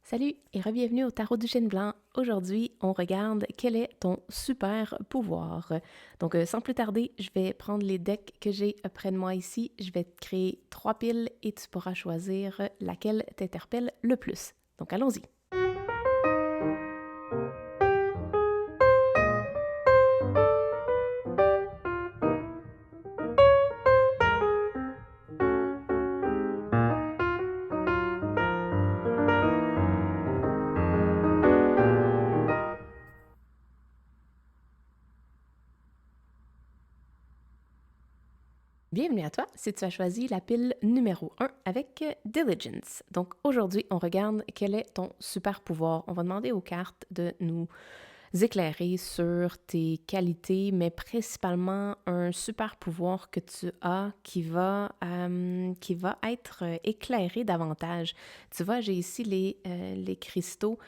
Salut et bienvenue au Tarot du Chêne Blanc. Aujourd'hui, on regarde quel est ton super pouvoir. Donc, sans plus tarder, je vais prendre les decks que j'ai près de moi ici. Je vais te créer 3 piles et tu pourras choisir laquelle t'interpelle le plus. Donc, allons-y. Bienvenue à toi si tu as choisi la pile numéro 1 avec Diligence. Donc aujourd'hui, on regarde quel est ton super pouvoir. On va demander aux cartes de nous éclairer sur tes qualités, mais principalement un super pouvoir que tu as qui va être éclairé davantage. Tu vois, j'ai ici les cristaux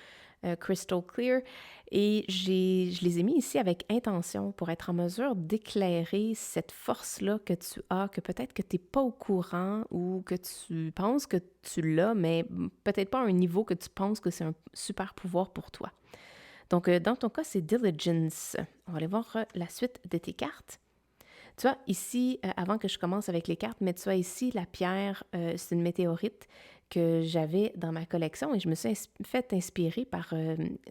Crystal Clear et je les ai mis ici avec intention pour être en mesure d'éclairer cette force-là que tu as, que peut-être que tu n'es pas au courant ou que tu penses que tu l'as, mais peut-être pas à un niveau que tu penses que c'est un super pouvoir pour toi. Donc, dans ton cas, c'est Diligence. On va aller voir la suite de tes cartes. Tu vois, ici, avant que je commence avec les cartes, mais tu vois ici, la pierre, c'est une météorite que j'avais dans ma collection et je me suis fait inspirer par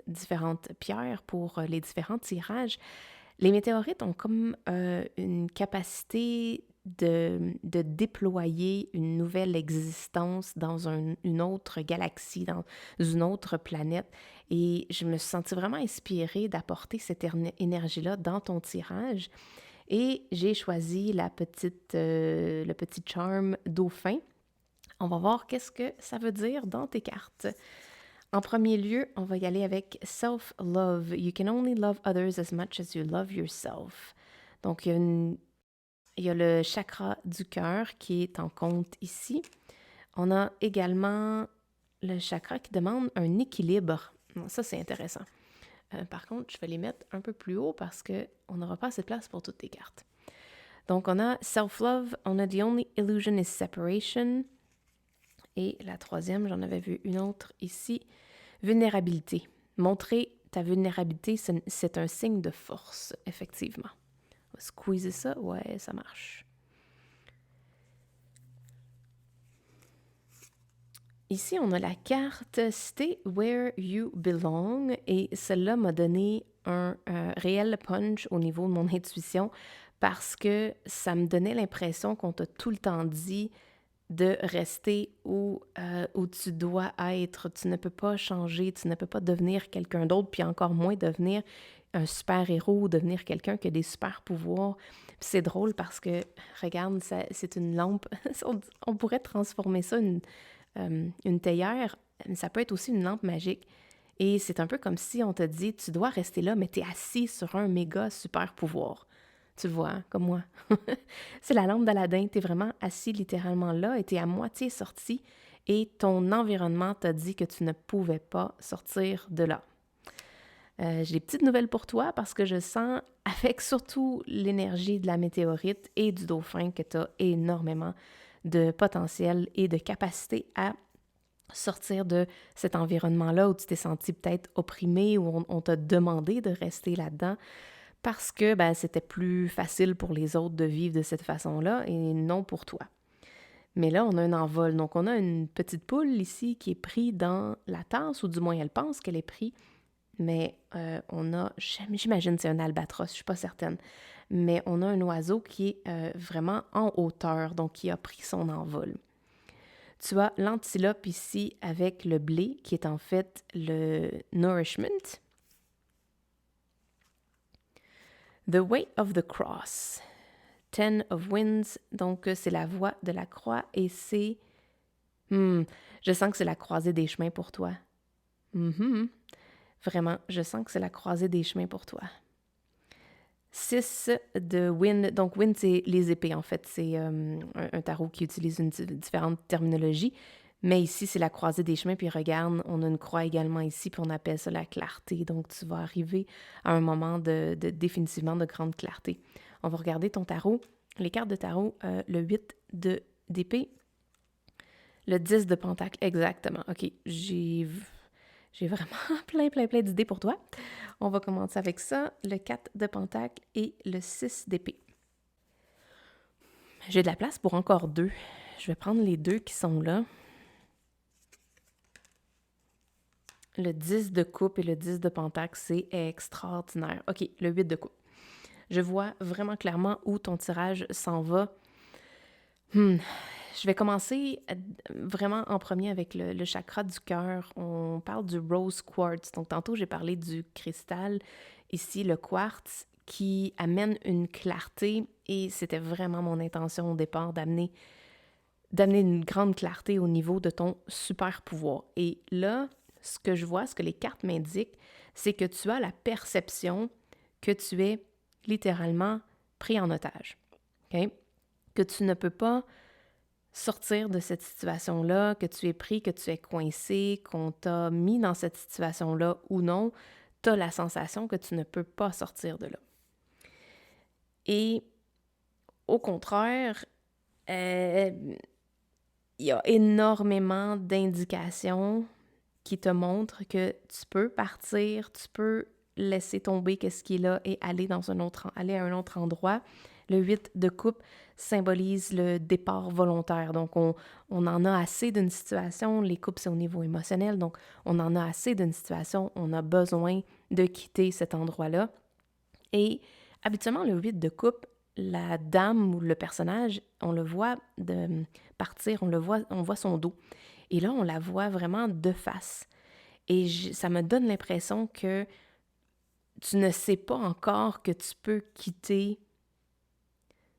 différentes pierres pour les différents tirages. Les météorites ont comme une capacité de déployer une nouvelle existence dans une autre galaxie, dans une autre planète. Et je me suis sentie vraiment inspirée d'apporter cette énergie-là dans ton tirage. Et j'ai choisi le petit charm dauphin. On va voir qu'est-ce que ça veut dire dans tes cartes. En premier lieu, on va y aller avec self-love. You can only love others as much as you love yourself. Donc, il y a le chakra du cœur qui est en compte ici. On a également le chakra qui demande un équilibre. Ça, c'est intéressant. Par contre, je vais les mettre un peu plus haut parce qu'on n'aura pas assez de place pour toutes tes cartes. Donc, on a self-love, on a the only illusion is separation. Et la troisième, j'en avais vu une autre ici, vulnérabilité. Montrer ta vulnérabilité, c'est un signe de force, effectivement. On va squeezer ça, ouais, ça marche. Ici, on a la carte Stay Where You Belong et celle-là m'a donné un réel punch au niveau de mon intuition parce que ça me donnait l'impression qu'on t'a tout le temps dit de rester où tu dois être. Tu ne peux pas changer, tu ne peux pas devenir quelqu'un d'autre, puis encore moins devenir un super-héros ou devenir quelqu'un qui a des super-pouvoirs. C'est drôle parce que, regarde, c'est une lampe. On pourrait transformer ça une théière, mais ça peut être aussi une lampe magique. Et c'est un peu comme si on te dit, tu dois rester là, mais tu es assis sur un méga super pouvoir. Tu le vois, hein, comme moi. C'est la lampe d'Aladin, tu es vraiment assis littéralement là et tu es à moitié sorti et ton environnement t'a dit que tu ne pouvais pas sortir de là. J'ai des petites nouvelles pour toi parce que je sens, avec surtout l'énergie de la météorite et du dauphin, que tu as énormément de potentiel et de capacité à sortir de cet environnement-là où tu t'es senti peut-être opprimé, où on t'a demandé de rester là-dedans parce que c'était plus facile pour les autres de vivre de cette façon-là et non pour toi. Mais là, on a un envol. Donc, on a une petite poule ici qui est prise dans la tasse, ou du moins, elle pense qu'elle est prise. Mais on a, j'imagine c'est un albatros, je suis pas certaine. Mais on a un oiseau qui est vraiment en hauteur, donc qui a pris son envol. Tu as l'antilope ici avec le blé, qui est en fait le nourishment. The Way of the Cross. Ten of Winds, donc c'est la voie de la croix et c'est... je sens que c'est la croisée des chemins pour toi. Vraiment, je sens que c'est la croisée des chemins pour toi. 6 de Wind, donc Wind c'est les épées en fait, c'est un tarot qui utilise une différente terminologie, mais ici c'est la croisée des chemins, puis regarde, on a une croix également ici, puis on appelle ça la clarté, donc tu vas arriver à un moment de définitivement de grande clarté. On va regarder ton tarot, les cartes de tarot, le 8 d'épée, le 10 de pentacle, exactement, ok, j'ai j'ai vraiment plein d'idées pour toi. On va commencer avec ça, le 4 de pentacle et le 6 d'épée. J'ai de la place pour encore 2. Je vais prendre les 2 qui sont là. Le 10 de coupe et le 10 de pentacle, c'est extraordinaire. OK, le 8 de coupe. Je vois vraiment clairement où ton tirage s'en va. Je vais commencer vraiment en premier avec le chakra du cœur. On parle du rose quartz. Donc, tantôt, j'ai parlé du cristal. Ici, le quartz qui amène une clarté et c'était vraiment mon intention au départ d'amener une grande clarté au niveau de ton super pouvoir. Et là, ce que je vois, ce que les cartes m'indiquent, c'est que tu as la perception que tu es littéralement pris en otage. Okay? Que tu ne peux pas sortir de cette situation-là, que tu es pris, que tu es coincé, qu'on t'a mis dans cette situation-là ou non, tu as la sensation que tu ne peux pas sortir de là. Et au contraire, il y a énormément d'indications qui te montrent que tu peux partir, tu peux laisser tomber ce qui est là et aller aller à un autre endroit. Le 8 de coupe symbolise le départ volontaire. Donc, on en a assez d'une situation. Les coupes, c'est au niveau émotionnel. Donc, on en a assez d'une situation. On a besoin de quitter cet endroit-là. Et habituellement, le 8 de coupe, la dame ou le personnage, on le voit de partir, on voit son dos. Et là, on la voit vraiment de face. Et ça me donne l'impression que tu ne sais pas encore que tu peux quitter.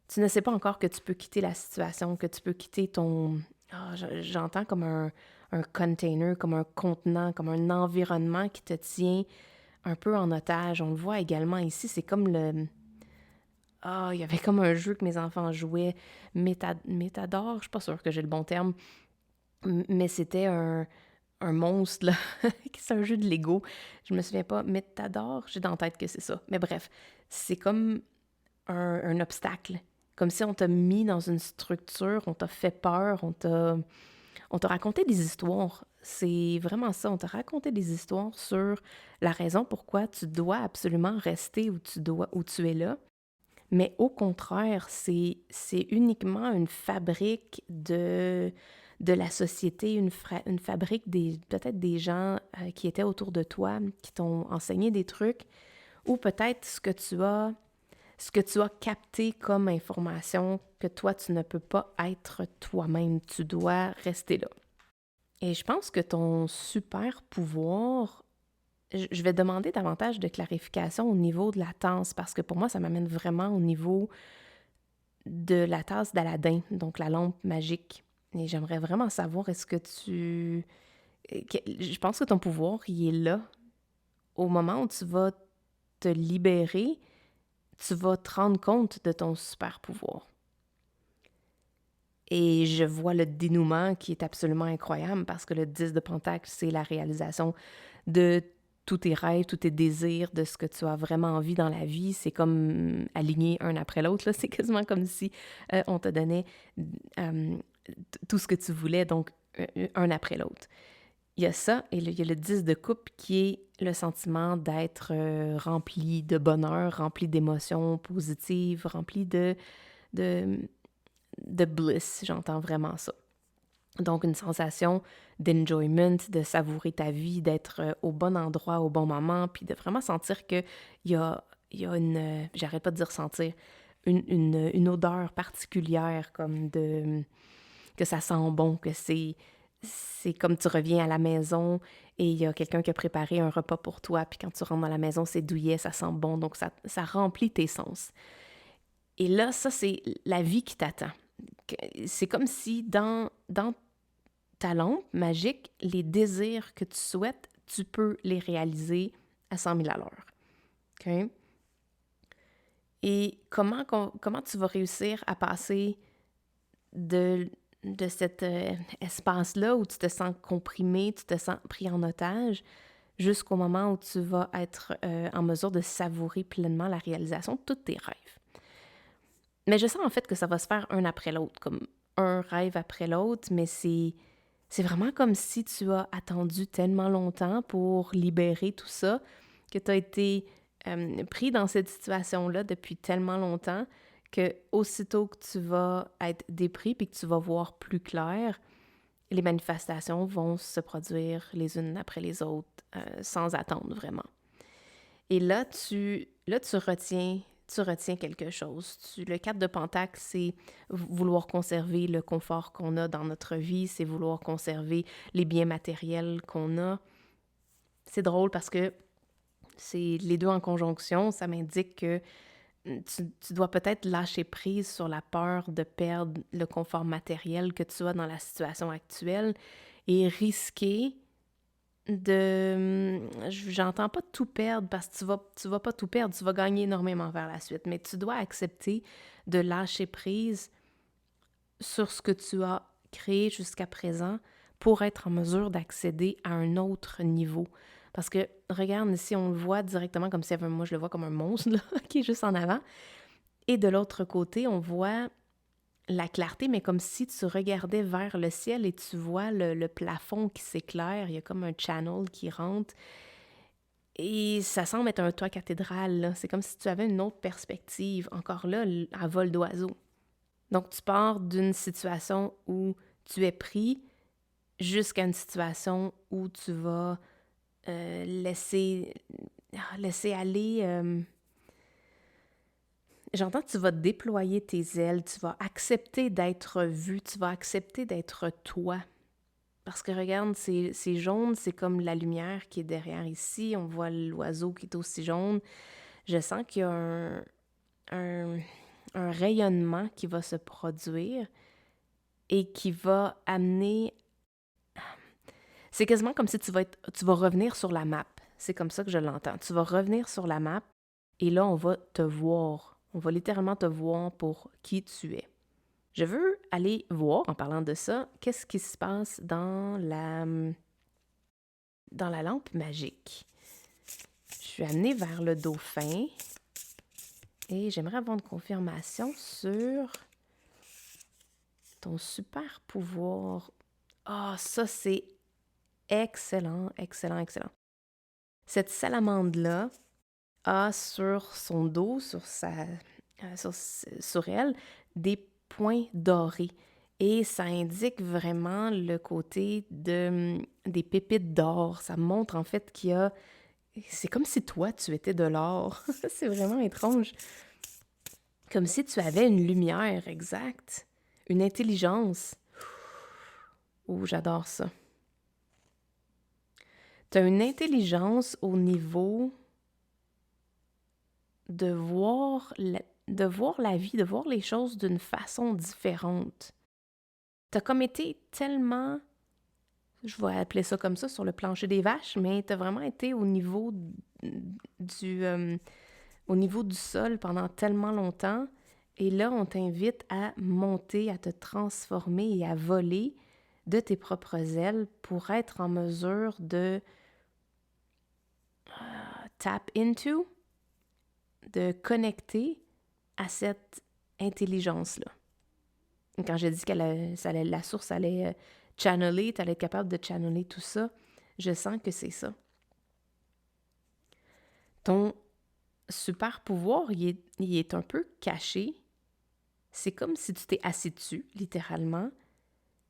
Tu ne sais pas encore que tu peux quitter la situation, que tu peux quitter ton... j'entends comme un container, comme un contenant, comme un environnement qui te tient un peu en otage. On le voit également ici, c'est comme le... il y avait comme un jeu que mes enfants jouaient, Métador, je suis pas sûre que j'ai le bon terme, mais c'était un monstre, là. C'est un jeu de Lego. Je me souviens pas. Métador, j'ai dans la tête que c'est ça. Mais bref, c'est comme un obstacle. Comme si on t'a mis dans une structure, on t'a fait peur, on t'a raconté des histoires. C'est vraiment ça. On t'a raconté des histoires sur la raison pourquoi tu dois absolument rester où tu es là. Mais au contraire, c'est uniquement une fabrique de la société, une fabrique peut-être des gens qui étaient autour de toi, qui t'ont enseigné des trucs, ou peut-être ce que tu as capté comme information, que toi, tu ne peux pas être toi-même, tu dois rester là. Et je pense que ton super pouvoir, je vais demander davantage de clarification au niveau de la tasse, parce que pour moi, ça m'amène vraiment au niveau de la tasse d'Aladin, donc la lampe magique. Et j'aimerais vraiment savoir, est-ce que tu... Je pense que ton pouvoir, il est là. Au moment où tu vas te libérer, tu vas te rendre compte de ton super pouvoir. Et je vois le dénouement qui est absolument incroyable parce que le 10 de Pentacle, c'est la réalisation de tous tes rêves, tous tes désirs, de ce que tu as vraiment envie dans la vie. C'est comme aligné un après l'autre, là. C'est quasiment comme si on te donnait tout ce que tu voulais, donc un après l'autre. Il y a ça, et il y a le 10 de coupe qui est le sentiment d'être rempli de bonheur, rempli d'émotions positives, rempli de bliss, j'entends vraiment ça. Donc, une sensation d'enjoyment, de savourer ta vie, d'être au bon endroit, au bon moment, puis de vraiment sentir qu'il y a une, j'arrête pas de dire sentir, une odeur particulière, comme que ça sent bon, que c'est comme tu reviens à la maison et il y a quelqu'un qui a préparé un repas pour toi, puis quand tu rentres dans la maison, c'est douillet, ça sent bon, donc ça remplit tes sens. Et là, ça, c'est la vie qui t'attend. C'est comme si dans ta lampe magique, les désirs que tu souhaites, tu peux les réaliser à 100 000 à l'heure. OK? Et comment tu vas réussir à passer de cet espace-là où tu te sens comprimé, tu te sens pris en otage, jusqu'au moment où tu vas être en mesure de savourer pleinement la réalisation de tous tes rêves. Mais je sens en fait que ça va se faire un après l'autre, comme un rêve après l'autre, mais c'est C'est vraiment comme si tu as attendu tellement longtemps pour libérer tout ça, que tu as été pris dans cette situation-là depuis tellement longtemps que aussitôt que tu vas être dépris puis que tu vas voir plus clair, les manifestations vont se produire les unes après les autres sans attendre vraiment. Et là, tu retiens quelque chose. Le 4 de Pentacle, c'est vouloir conserver le confort qu'on a dans notre vie, c'est vouloir conserver les biens matériels qu'on a. C'est drôle parce que c'est les deux en conjonction, ça m'indique que tu dois peut-être lâcher prise sur la peur de perdre le confort matériel que tu as dans la situation actuelle et risquer j'entends pas tout perdre parce que tu vas pas tout perdre, tu vas gagner énormément vers la suite, mais tu dois accepter de lâcher prise sur ce que tu as créé jusqu'à présent pour être en mesure d'accéder à un autre niveau. Parce que, regarde, ici, on le voit directement comme si, moi, je le vois comme un monstre, là, qui est juste en avant. Et de l'autre côté, on voit la clarté, mais comme si tu regardais vers le ciel et tu vois le plafond qui s'éclaire, il y a comme un channel qui rentre. Et ça semble être un toit cathédral, là. C'est comme si tu avais une autre perspective, encore là, à vol d'oiseau. Donc, tu pars d'une situation où tu es pris jusqu'à une situation où tu vas laisser aller. J'entends que tu vas déployer tes ailes, tu vas accepter d'être vu, tu vas accepter d'être toi. Parce que regarde, c'est jaune, c'est comme la lumière qui est derrière ici. On voit l'oiseau qui est aussi jaune. Je sens qu'il y a un, un rayonnement qui va se produire et qui va amener... C'est quasiment comme si tu vas revenir sur la map. C'est comme ça que je l'entends. Tu vas revenir sur la map et là, on va te voir. On va littéralement te voir pour qui tu es. Je veux aller voir, en parlant de ça, qu'est-ce qui se passe dans la lampe magique. Je suis amenée vers le dauphin et j'aimerais avoir une confirmation sur ton super pouvoir. Ah, ça c'est excellent, excellent, excellent. Cette salamandre-là a sur son dos, sur elle, des points dorés. Et ça indique vraiment le côté des pépites d'or. Ça montre en fait qu'il y a... C'est comme si toi, tu étais de l'or. C'est vraiment étrange. Comme si tu avais une lumière exacte, une intelligence. Oh, j'adore ça. Tu as une intelligence au niveau de voir la vie, de voir les choses d'une façon différente. Tu as comme été tellement, je vais appeler ça comme ça, sur le plancher des vaches, mais tu as vraiment été au niveau du sol pendant tellement longtemps. Et là, on t'invite à monter, à te transformer et à voler de tes propres ailes pour être en mesure de tap into, de connecter à cette intelligence-là. Quand j'ai dit que la source allait channeler, tu allais être capable de channeler tout ça, je sens que c'est ça. Ton super pouvoir, il est un peu caché. C'est comme si tu t'es assis dessus, littéralement.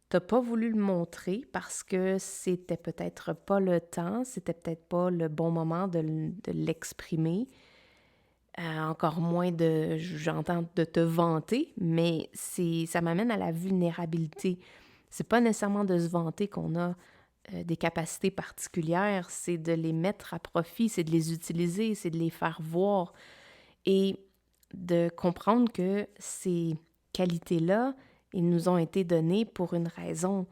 T'as pas voulu le montrer parce que c'était peut-être pas le temps, c'était peut-être pas le bon moment de l'exprimer. Encore moins j'entends de te vanter, mais ça m'amène à la vulnérabilité. C'est pas nécessairement de se vanter qu'on a des capacités particulières, c'est de les mettre à profit, c'est de les utiliser, c'est de les faire voir et de comprendre que ces qualités-là, ils nous ont été donnés pour une raison.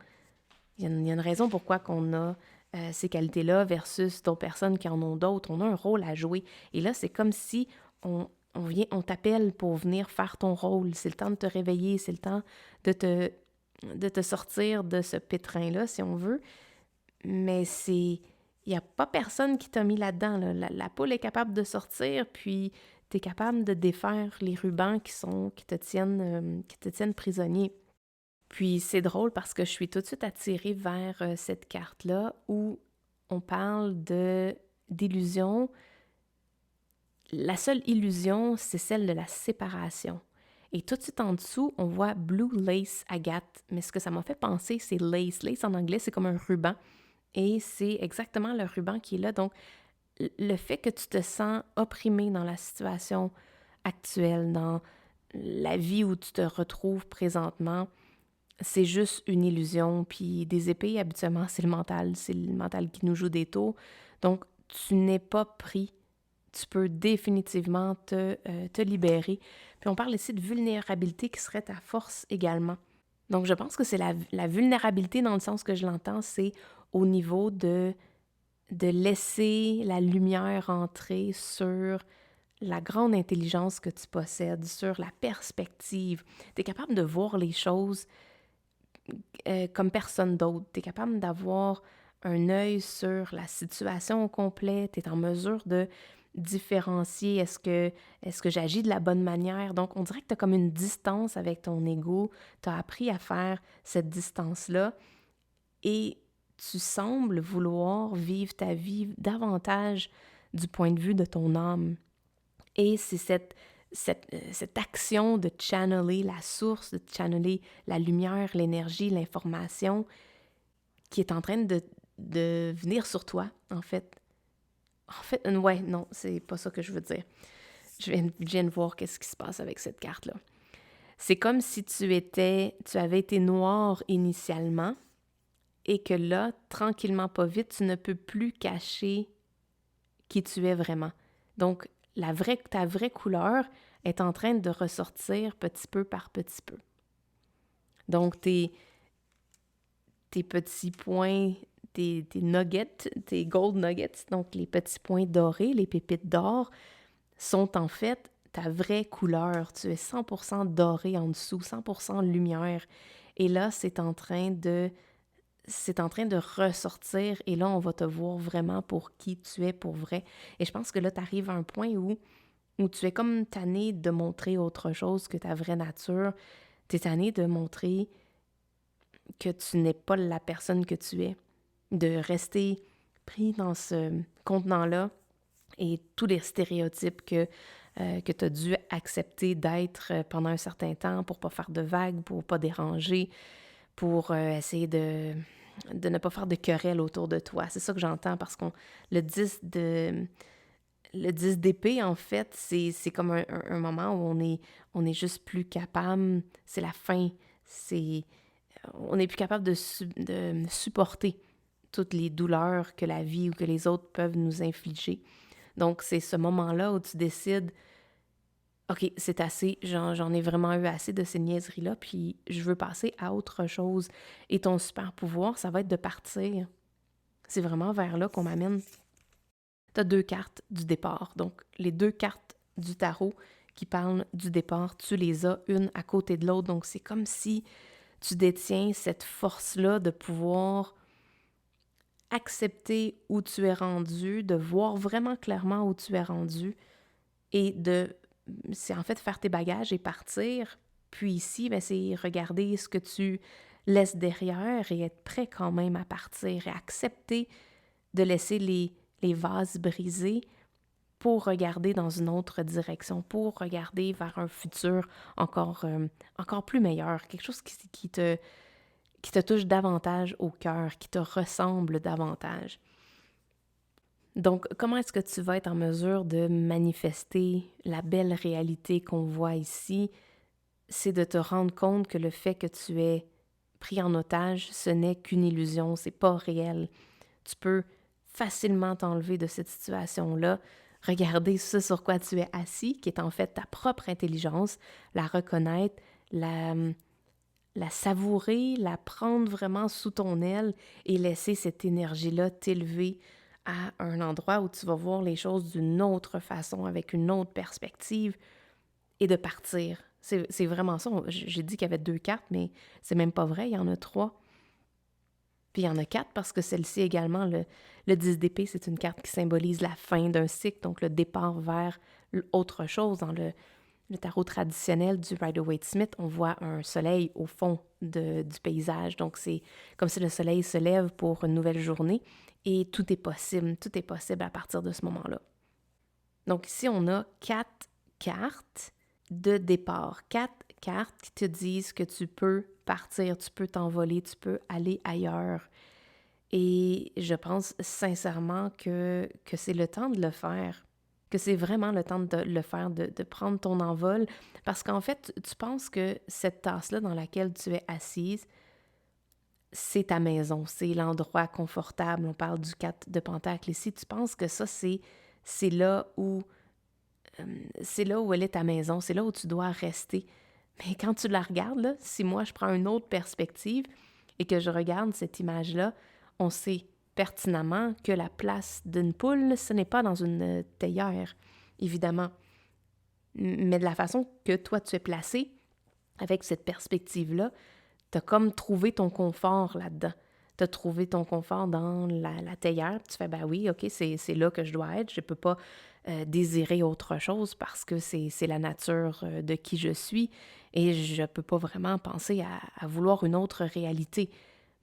Il y a une raison pourquoi qu'on a ces qualités-là versus d'autres personnes qui en ont d'autres. On a un rôle à jouer. Et là, c'est comme si on t'appelle pour venir faire ton rôle. C'est le temps de te réveiller, c'est le temps de te sortir de ce pétrin-là, si on veut. Mais il n'y a pas personne qui t'a mis là-dedans. Là. La poule est capable de sortir, puis tu es capable de défaire les rubans qui te tiennent prisonnier. Puis c'est drôle parce que je suis tout de suite attirée vers cette carte-là où on parle d'illusion. La seule illusion, c'est celle de la séparation. Et tout de suite en dessous, on voit Blue Lace Agate. Mais ce que ça m'a fait penser, c'est lace. Lace en anglais, c'est comme un ruban. Et c'est exactement le ruban qui est là. Donc, le fait que tu te sens opprimé dans la situation actuelle, dans la vie où tu te retrouves présentement, c'est juste une illusion. Puis des épées, habituellement, c'est le mental qui nous joue des tours. Donc, tu n'es pas pris. Tu peux définitivement te libérer. Puis on parle ici de vulnérabilité qui serait ta force également. Donc, je pense que c'est la vulnérabilité dans le sens que je l'entends, c'est au niveau de laisser la lumière entrer sur la grande intelligence que tu possèdes, sur la perspective. Tu es capable de voir les choses comme personne d'autre. Tu es capable d'avoir un œil sur la situation au complet. Tu es en mesure de différencier est-ce que j'agis de la bonne manière. Donc, on dirait que tu as comme une distance avec ton ego. Tu as appris à faire cette distance-là et tu sembles vouloir vivre ta vie davantage du point de vue de ton âme. Et c'est cette action de channeler la source, de channeler la lumière, l'énergie, l'information qui est en train de venir sur toi, en fait. En fait, ouais, non, c'est pas ça que je veux dire. Je viens de voir qu'est-ce qui se passe avec cette carte-là. C'est comme si tu avais été noir initialement et que là, tranquillement, pas vite, tu ne peux plus cacher qui tu es vraiment. Donc, ta vraie couleur est en train de ressortir petit peu par petit peu. Donc, tes petits points, tes nuggets, tes gold nuggets, donc les petits points dorés, les pépites d'or, sont en fait ta vraie couleur. Tu es 100% doré en dessous, 100% lumière. Et là, c'est en train de ressortir et là, on va te voir vraiment pour qui tu es pour vrai. Et je pense que là, tu arrives à un point où tu es comme tanné de montrer autre chose que ta vraie nature. Tu es tanné de montrer que tu n'es pas la personne que tu es, de rester pris dans ce contenant-là et tous les stéréotypes que tu as dû accepter d'être pendant un certain temps pour pas faire de vagues, pour pas déranger, pour essayer de ne pas faire de querelle autour de toi. C'est ça que j'entends parce que le 10 d'épée, en fait, c'est comme un moment où on est juste plus capable, c'est la fin, on n'est plus capable de supporter toutes les douleurs que la vie ou que les autres peuvent nous infliger. Donc, c'est ce moment-là où tu décides, OK, c'est assez, j'en ai vraiment eu assez de ces niaiseries-là, puis je veux passer à autre chose. Et ton super pouvoir, ça va être de partir. C'est vraiment vers là qu'on m'amène. Tu as 2 cartes du départ. Donc, les 2 cartes du tarot qui parlent du départ, tu les as une à côté de l'autre. Donc, c'est comme si tu détiens cette force-là de pouvoir accepter où tu es rendu, de voir vraiment clairement où tu es rendu et c'est en fait faire tes bagages et partir. Puis ici, ben, c'est regarder ce que tu laisses derrière et être prêt quand même à partir et accepter de laisser les vases brisés pour regarder dans une autre direction, pour regarder vers un futur encore plus meilleur, quelque chose qui te touche davantage au cœur, qui te ressemble davantage. Donc, comment est-ce que tu vas être en mesure de manifester la belle réalité qu'on voit ici? C'est de te rendre compte que le fait que tu es pris en otage, ce n'est qu'une illusion, c'est pas réel. Tu peux facilement t'enlever de cette situation-là, regarder ce sur quoi tu es assis, qui est en fait ta propre intelligence, la reconnaître, la savourer, la prendre vraiment sous ton aile et laisser cette énergie-là t'élever à un endroit où tu vas voir les choses d'une autre façon, avec une autre perspective et de partir. C'est vraiment ça. J'ai dit qu'il y avait 2 cartes, mais c'est même pas vrai, il y en a 3. Puis il y en a 4 parce que celle-ci également, le 10 d'épée, c'est une carte qui symbolise la fin d'un cycle, donc le départ vers autre chose dans le tarot traditionnel du Rider-Waite-Smith, on voit un soleil au fond du paysage. Donc, c'est comme si le soleil se lève pour une nouvelle journée et tout est possible à partir de ce moment-là. Donc, ici, on a 4 cartes de départ, 4 cartes qui te disent que tu peux partir, tu peux t'envoler, tu peux aller ailleurs. Et je pense sincèrement que c'est le temps de le faire, que c'est vraiment le temps de le faire, de prendre ton envol, parce qu'en fait, tu penses que cette tasse-là dans laquelle tu es assise, c'est ta maison, c'est l'endroit confortable. On parle du 4 de Pentacle ici. Tu penses que ça, c'est là où c'est là où elle est ta maison, c'est là où tu dois rester. Mais quand tu la regardes, là, si moi je prends une autre perspective et que je regarde cette image-là, on sait pertinemment que la place d'une poule, ce n'est pas dans une théière, évidemment. Mais de la façon que toi tu es placé, avec cette perspective-là, tu as comme trouvé ton confort là-dedans. Tu as trouvé ton confort dans la théière. Tu fais, ben oui, OK, c'est là que je dois être. Je ne peux pas désirer autre chose parce que c'est la nature de qui je suis et je ne peux pas vraiment penser à vouloir une autre réalité.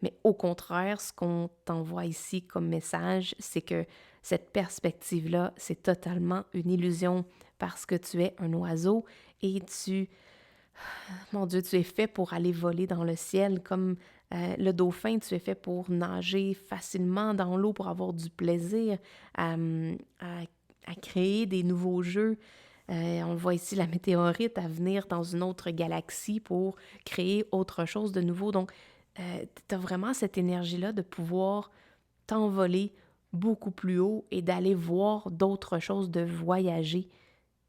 Mais au contraire, ce qu'on t'envoie ici comme message, c'est que cette perspective-là, c'est totalement une illusion parce que tu es un oiseau et mon Dieu, tu es fait pour aller voler dans le ciel comme le dauphin, tu es fait pour nager facilement dans l'eau, pour avoir du plaisir à créer des nouveaux jeux. On le voit ici, la météorite à venir dans une autre galaxie pour créer autre chose de nouveau. Donc, tu as vraiment cette énergie-là de pouvoir t'envoler beaucoup plus haut et d'aller voir d'autres choses, de voyager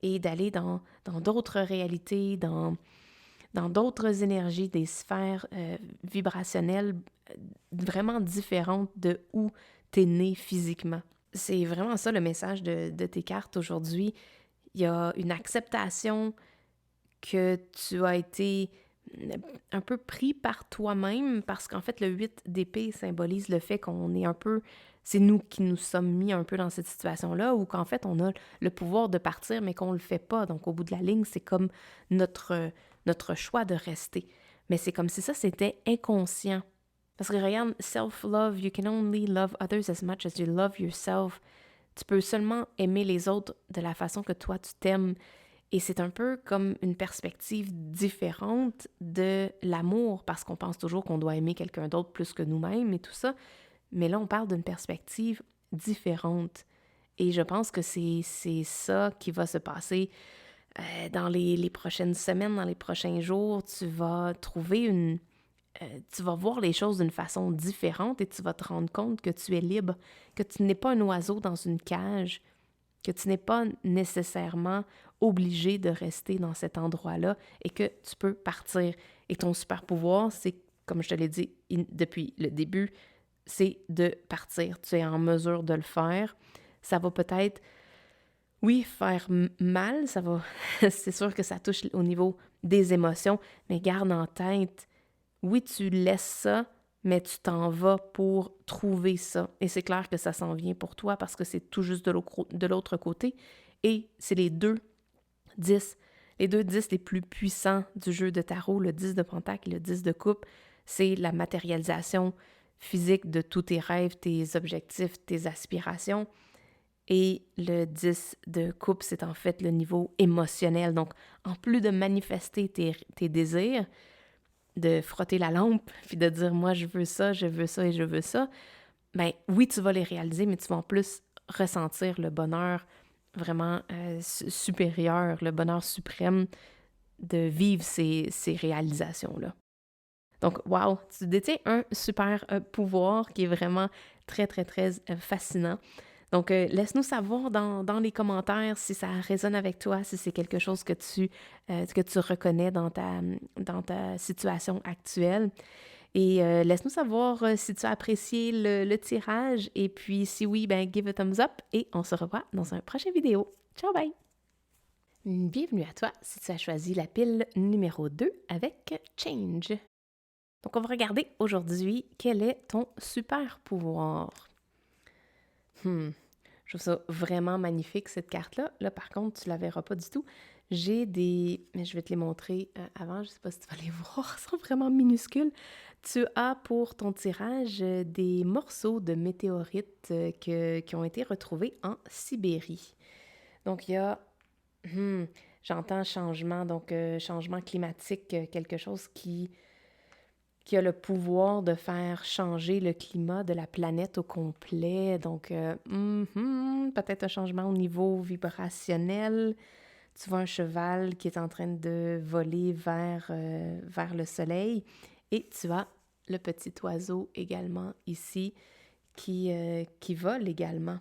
et d'aller dans d'autres réalités, dans d'autres énergies, des sphères vibrationnelles vraiment différentes de où tu es né physiquement. C'est vraiment ça le message de tes cartes aujourd'hui. Il y a une acceptation que tu as été un peu pris par toi-même parce qu'en fait, le 8 d'épée symbolise le fait qu'on est un peu... C'est nous qui nous sommes mis un peu dans cette situation-là ou qu'en fait, on a le pouvoir de partir, mais qu'on ne le fait pas. Donc, au bout de la ligne, c'est comme notre choix de rester. Mais c'est comme si ça, c'était inconscient. Parce que regarde, self-love, you can only love others as much as you love yourself. Tu peux seulement aimer les autres de la façon que toi, tu t'aimes. Et c'est un peu comme une perspective différente de l'amour, parce qu'on pense toujours qu'on doit aimer quelqu'un d'autre plus que nous-mêmes et tout ça. Mais là, on parle d'une perspective différente. Et je pense que c'est ça qui va se passer dans les prochaines semaines, dans les prochains jours. Tu vas trouver tu vas voir les choses d'une façon différente et tu vas te rendre compte que tu es libre, que tu n'es pas un oiseau dans une cage, que tu n'es pas nécessairement obligé de rester dans cet endroit-là et que tu peux partir. Et ton super pouvoir, c'est, comme je te l'ai dit depuis le début, c'est de partir. Tu es en mesure de le faire. Ça va peut-être, oui, faire mal, ça va, c'est sûr que ça touche au niveau des émotions, mais garde en tête, oui, tu laisses ça, mais tu t'en vas pour trouver ça. Et c'est clair que ça s'en vient pour toi parce que c'est tout juste de l'autre côté. Et c'est les 10. Les 10 les plus puissants du jeu de tarot, le 10 de Pentacle et le 10 de Coupe, c'est la matérialisation physique de tous tes rêves, tes objectifs, tes aspirations. Et le 10 de Coupe, c'est en fait le niveau émotionnel. Donc, en plus de manifester tes désirs, de frotter la lampe, puis de dire « moi, je veux ça et je veux ça », bien, oui, tu vas les réaliser, mais tu vas en plus ressentir le bonheur vraiment supérieur, le bonheur suprême de vivre ces réalisations-là. Donc, wow, tu détiens un super pouvoir qui est vraiment très, très, très fascinant. Donc, laisse-nous savoir dans les commentaires si ça résonne avec toi, si c'est quelque chose que tu reconnais dans ta situation actuelle. Et laisse-nous savoir si tu as apprécié le tirage. Et puis, si oui, ben give a thumbs up. Et on se revoit dans un prochain vidéo. Ciao, bye! Bienvenue à toi si tu as choisi la pile numéro 2 avec Change. Donc, on va regarder aujourd'hui quel est ton super pouvoir. Je trouve ça vraiment magnifique, cette carte-là. Là, par contre, tu la verras pas du tout. J'ai des... Mais je vais te les montrer avant, je sais pas si tu vas les voir, ils sont vraiment minuscules. Tu as pour ton tirage des morceaux de météorites qui ont été retrouvés en Sibérie. Donc, il y a... hmm, j'entends changement, donc changement climatique, quelque chose qui a le pouvoir de faire changer le climat de la planète au complet. Donc, peut-être un changement au niveau vibrationnel. Tu vois un cheval qui est en train de voler vers le soleil. Et tu as le petit oiseau également ici qui vole également.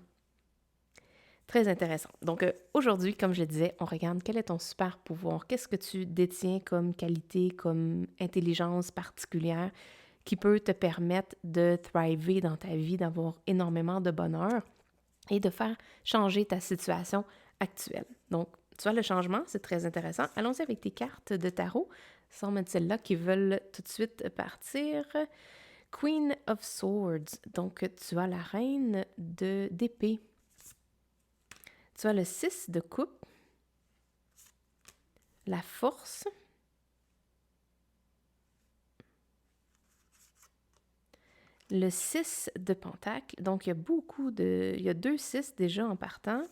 Très intéressant. Donc aujourd'hui, comme je le disais, on regarde quel est ton super pouvoir, qu'est-ce que tu détiens comme qualité, comme intelligence particulière qui peut te permettre de thriver dans ta vie, d'avoir énormément de bonheur et de faire changer ta situation actuelle. Donc, tu vois, le changement, c'est très intéressant. Allons-y avec tes cartes de tarot. Ce sont celles-là qui veulent tout de suite partir. Queen of Swords. Donc, tu as la reine d'épée. Tu as le 6 de coupe, la force, le 6 de pentacle. Donc, il y a il y a 2 6 déjà en partant.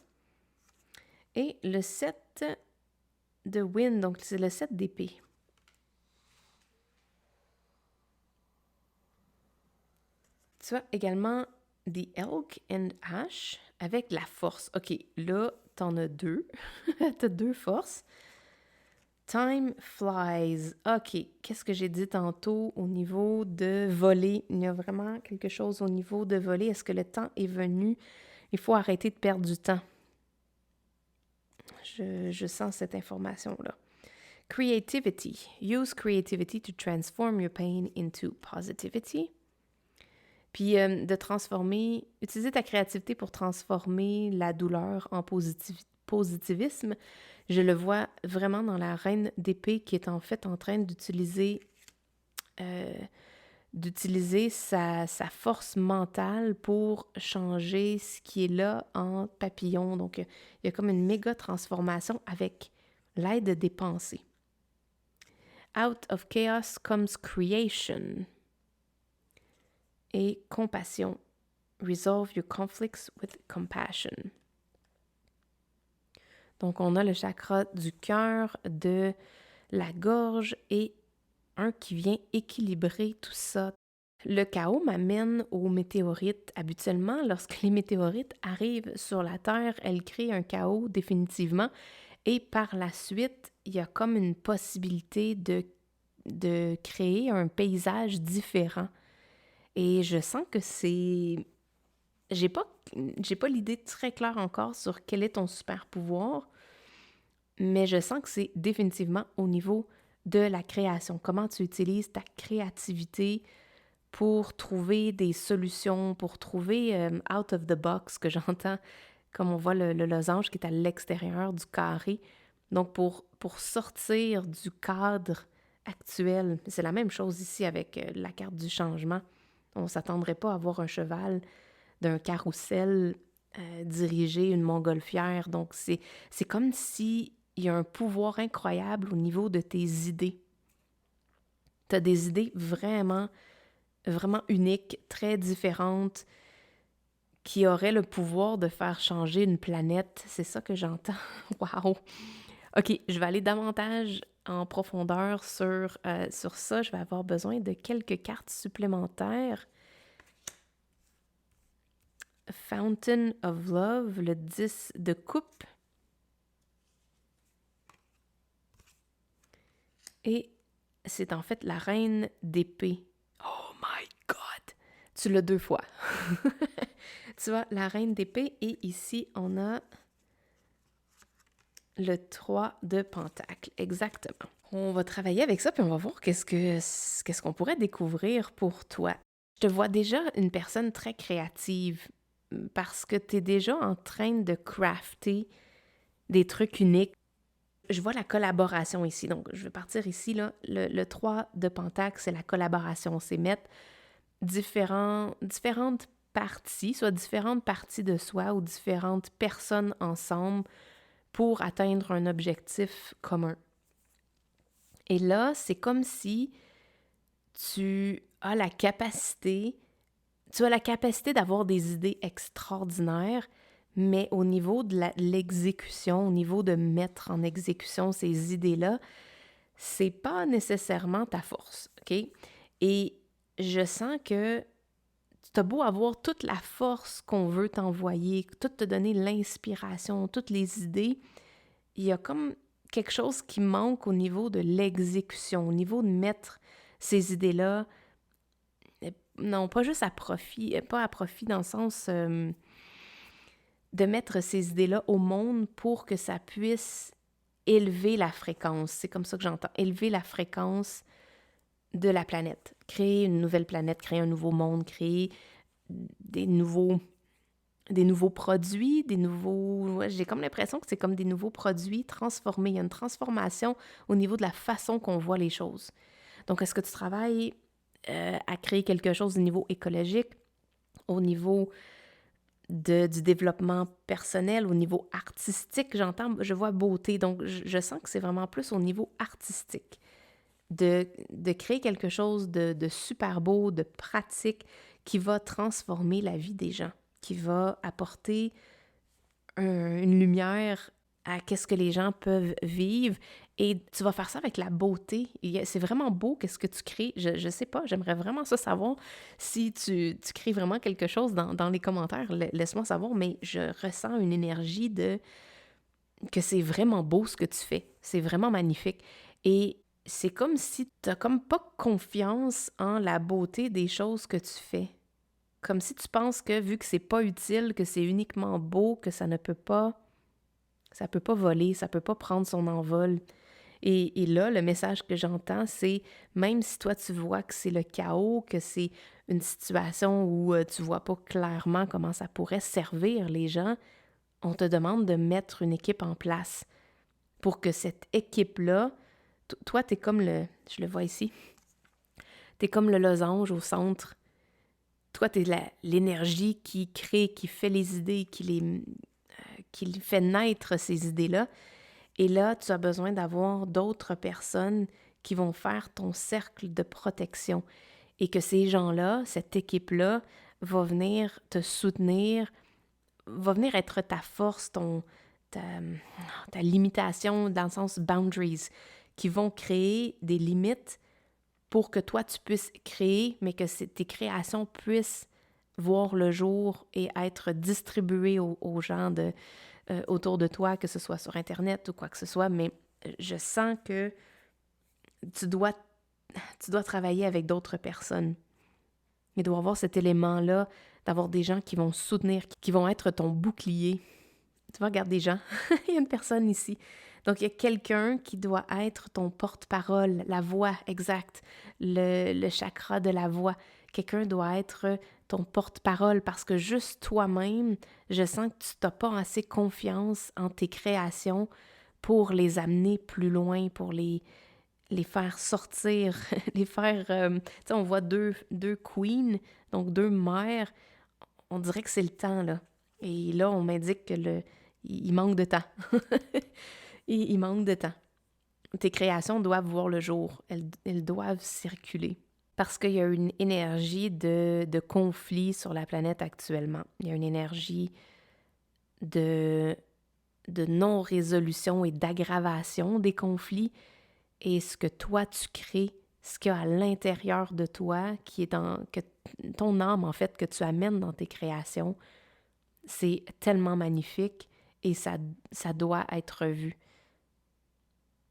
Et le 7 de wind, donc c'est le 7 d'épée. Tu as également The Elk and Ash avec la force. OK, là, t'en as 2. T'as 2 forces. Time flies. OK, qu'est-ce que j'ai dit tantôt au niveau de voler? Il y a vraiment quelque chose au niveau de voler. Est-ce que le temps est venu? Il faut arrêter de perdre du temps. Je sens cette information-là. Creativity. Use creativity to transform your pain into positivity. Puis de transformer, utiliser ta créativité pour transformer la douleur en positivisme. Je le vois vraiment dans la reine d'épée qui est en fait en train d'utiliser sa force mentale pour changer ce qui est là en papillon. Donc, il y a comme une méga transformation avec l'aide des pensées. Out of chaos comes creation. Et compassion. Resolve your conflicts with compassion. Donc, on a le chakra du cœur, de la gorge et un qui vient équilibrer tout ça. Le chaos m'amène aux météorites. Habituellement, lorsque les météorites arrivent sur la Terre, elles créent un chaos définitivement. Et par la suite, il y a comme une possibilité de créer un paysage différent. Et je sens que c'est... J'ai pas l'idée très claire encore sur quel est ton super pouvoir, mais je sens que c'est définitivement au niveau de la création. Comment tu utilises ta créativité pour trouver des solutions, pour trouver out of the box, que j'entends, comme on voit le losange qui est à l'extérieur du carré. Donc, pour sortir du cadre actuel. C'est la même chose ici avec la carte du changement. On ne s'attendrait pas à voir un cheval d'un carrousel diriger une montgolfière. Donc, c'est comme s'il y a un pouvoir incroyable au niveau de tes idées. Tu as des idées vraiment, vraiment uniques, très différentes, qui auraient le pouvoir de faire changer une planète. C'est ça que j'entends. Wow! OK, je vais aller davantage en profondeur sur ça. Je vais avoir besoin de quelques cartes supplémentaires. Fountain of Love, le 10 de coupe. Et c'est en fait la reine d'épée. Oh my God! Tu l'as 2 fois. Tu vois, la reine d'épée et ici, on a le 3 de pentacle. Exactement. On va travailler avec ça puis on va voir qu'est-ce qu'on pourrait découvrir pour toi. Je te vois déjà une personne très créative parce que tu es déjà en train de crafter des trucs uniques. Je vois la collaboration ici. Donc, je vais partir ici. Là. Le 3 de pentacle, c'est la collaboration. C'est mettre différentes parties, soit différentes parties de soi ou différentes personnes ensemble pour atteindre un objectif commun. Et là, c'est comme si tu as la capacité, d'avoir des idées extraordinaires, mais au niveau de l'exécution, au niveau de mettre en exécution ces idées-là, c'est pas nécessairement ta force, OK? Et je sens que tu as beau avoir toute la force qu'on veut t'envoyer, tout te donner l'inspiration, toutes les idées, il y a comme quelque chose qui manque au niveau de l'exécution, au niveau de mettre ces idées-là, non, pas juste à profit, pas à profit dans le sens de mettre ces idées-là au monde pour que ça puisse élever la fréquence. C'est comme ça que j'entends, élever la fréquence de la planète. Créer une nouvelle planète, créer un nouveau monde, créer des nouveaux produits, j'ai comme l'impression que c'est comme des nouveaux produits transformés. Il y a une transformation au niveau de la façon qu'on voit les choses. Donc, est-ce que tu travailles à créer quelque chose au niveau écologique, au niveau du développement personnel, au niveau artistique? Je vois beauté, donc je sens que c'est vraiment plus au niveau artistique. De créer quelque chose de super beau, de pratique, qui va transformer la vie des gens, qui va apporter une lumière à qu'est-ce que les gens peuvent vivre, et tu vas faire ça avec la beauté. C'est vraiment beau qu'est-ce que tu crées. Je sais pas, j'aimerais vraiment ça savoir si tu crées vraiment quelque chose dans les commentaires. Laisse-moi savoir, mais je ressens une énergie que c'est vraiment beau ce que tu fais. C'est vraiment magnifique. Et c'est comme si tu n'as comme pas confiance en la beauté des choses que tu fais. Comme si tu penses que vu que c'est pas utile, que c'est uniquement beau, que ça peut pas voler, ça peut pas prendre son envol. Et là, le message que j'entends, c'est même si toi tu vois que c'est le chaos, que c'est une situation où tu vois pas clairement comment ça pourrait servir les gens, on te demande de mettre une équipe en place pour que cette équipe-là, toi, t'es comme je le vois ici, t'es comme le losange au centre. Toi, t'es l'énergie qui crée, qui fait les idées, qui fait naître ces idées-là. Et là, tu as besoin d'avoir d'autres personnes qui vont faire ton cercle de protection. Et que ces gens-là, cette équipe-là, va venir te soutenir, va venir être ta force, ta limitation, dans le sens boundaries, qui vont créer des limites pour que toi, tu puisses créer, mais que tes créations puissent voir le jour et être distribuées aux gens autour de toi, que ce soit sur Internet ou quoi que ce soit. Mais je sens que tu dois travailler avec d'autres personnes. Il doit y avoir cet élément-là, d'avoir des gens qui vont soutenir, qui vont être ton bouclier. Tu vois, regarde des gens. Il y a une personne ici. Donc, il y a quelqu'un qui doit être ton porte-parole, la voix exacte, le chakra de la voix. Quelqu'un doit être ton porte-parole parce que juste toi-même, je sens que tu n'as pas assez confiance en tes créations pour les amener plus loin, pour les faire sortir, les faire... tu sais, on voit deux queens, donc deux mères. On dirait que c'est le temps, là. Et là, on m'indique que il manque de temps. Il manque de temps. Tes créations doivent voir le jour. Elles doivent circuler. Parce qu'il y a une énergie de conflit sur la planète actuellement. Il y a une énergie de non-résolution et d'aggravation des conflits. Et ce que toi, tu crées, ce qu'il y a à l'intérieur de toi, qui est ton âme, en fait, que tu amènes dans tes créations, c'est tellement magnifique et ça doit être vu.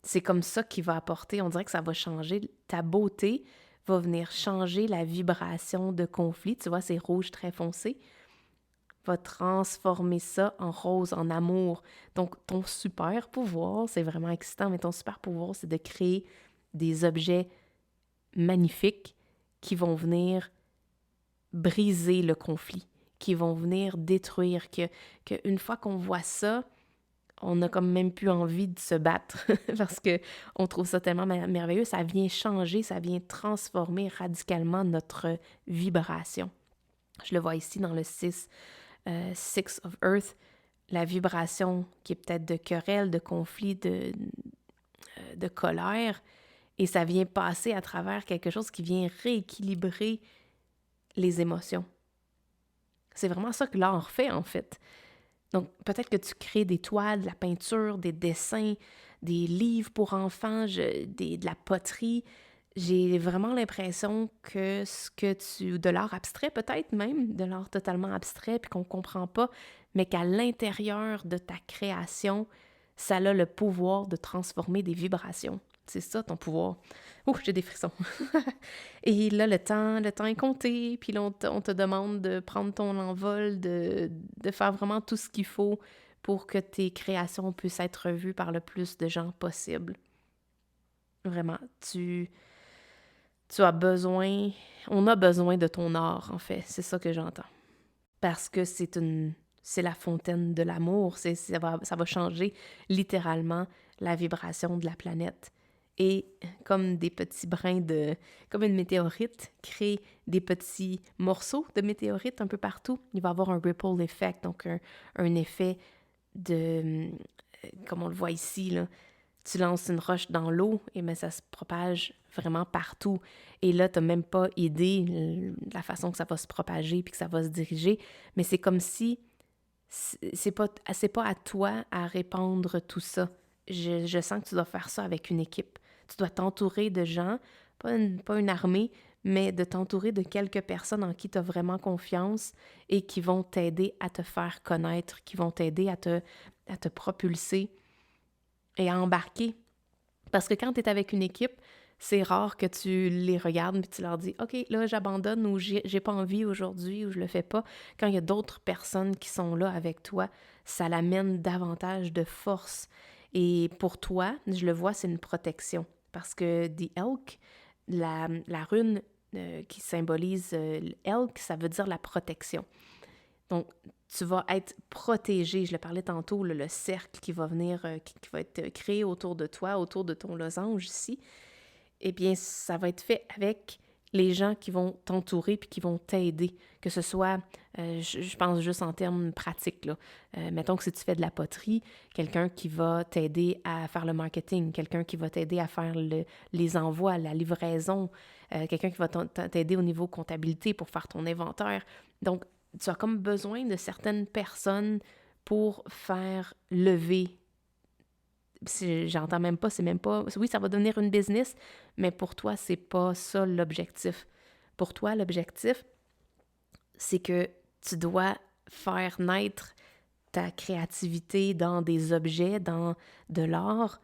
C'est comme ça qui va apporter, on dirait que ça va changer, ta beauté va venir changer la vibration de conflit. Tu vois, c'est rouge très foncé. Va transformer ça en rose, en amour. Donc, ton super pouvoir, c'est vraiment excitant, mais ton super pouvoir, c'est de créer des objets magnifiques qui vont venir briser le conflit, qui vont venir détruire, qu'une fois qu'on voit ça, on n'a comme même plus envie de se battre parce qu'on trouve ça tellement merveilleux. Ça vient changer, ça vient transformer radicalement notre vibration. Je le vois ici dans le Six of Earth. la vibration qui est peut-être de querelle, de conflit, de colère, et ça vient passer à travers quelque chose qui vient rééquilibrer les émotions. C'est vraiment ça que l'art fait, en fait. Donc, peut-être que tu crées des toiles, de la peinture, des dessins, des livres pour enfants, de la poterie. J'ai vraiment l'impression que de l'art abstrait peut-être même, de l'art totalement abstrait, puis qu'on ne comprend pas, mais qu'à l'intérieur de ta création, ça a le pouvoir de transformer des vibrations. C'est ça ton pouvoir. Ouh, j'ai des frissons. Et là, le temps est compté, puis là, on te demande de prendre ton envol, de faire vraiment tout ce qu'il faut pour que tes créations puissent être vues par le plus de gens possible. Vraiment, tu as besoin, on a besoin de ton art, en fait, c'est ça que j'entends. Parce que c'est la fontaine de l'amour, ça va changer littéralement la vibration de la planète. Et comme des petits comme une météorite crée des petits morceaux de météorite un peu partout, il va y avoir un ripple effect, donc un effet comme on le voit ici, là, tu lances une roche dans l'eau, et bien ça se propage vraiment partout. Et là, tu n'as même pas idée la façon que ça va se propager puis que ça va se diriger, mais c'est comme si c'est pas à toi à répandre tout ça. Je sens que tu dois faire ça avec une équipe. Tu dois t'entourer de gens, pas une armée, mais de t'entourer de quelques personnes en qui tu as vraiment confiance et qui vont t'aider à te faire connaître, qui vont t'aider à te propulser et à embarquer. Parce que quand tu es avec une équipe, c'est rare que tu les regardes et tu leur dis « OK, là, j'abandonne » ou « j'ai pas envie aujourd'hui » ou « je le fais pas ». Quand il y a d'autres personnes qui sont là avec toi, ça l'amène davantage de force. Et pour toi, je le vois, c'est une protection. Parce que The Elk, la rune qui symbolise l'elk, ça veut dire la protection. Donc, tu vas être protégé. Je le parlais tantôt, le cercle qui va venir, qui va être créé autour de toi, autour de ton losange ici. Eh bien, ça va être fait avec les gens qui vont t'entourer puis qui vont t'aider. Que ce soit, je pense juste en termes pratiques, là. Mettons que si tu fais de la poterie, quelqu'un qui va t'aider à faire le marketing, quelqu'un qui va t'aider à faire les envois, la livraison, quelqu'un qui va t'aider au niveau comptabilité pour faire ton inventaire. Donc, tu as comme besoin de certaines personnes pour faire lever. J'entends même pas, c'est même pas... Oui, ça va devenir une business, mais pour toi, c'est pas ça l'objectif. Pour toi, l'objectif, c'est que tu dois faire naître ta créativité dans des objets, dans de l'art